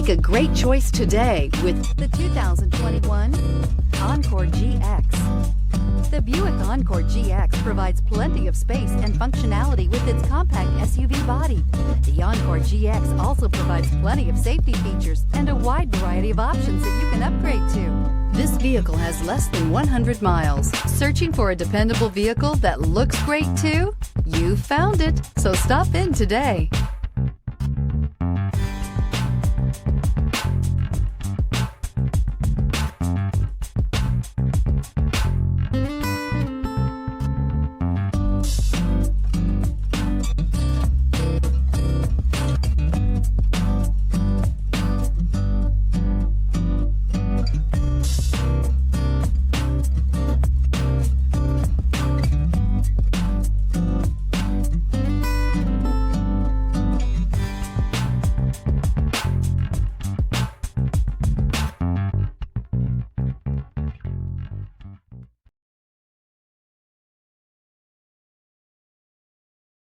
Make a great choice today with the 2021 Encore GX. The Buick Encore GX provides plenty of space and functionality with its compact SUV body. The Encore GX also provides plenty of safety features and a wide variety of options that you can upgrade to. This vehicle has less than 100 miles. Searching for a dependable vehicle that looks great too? You found it, so stop in today.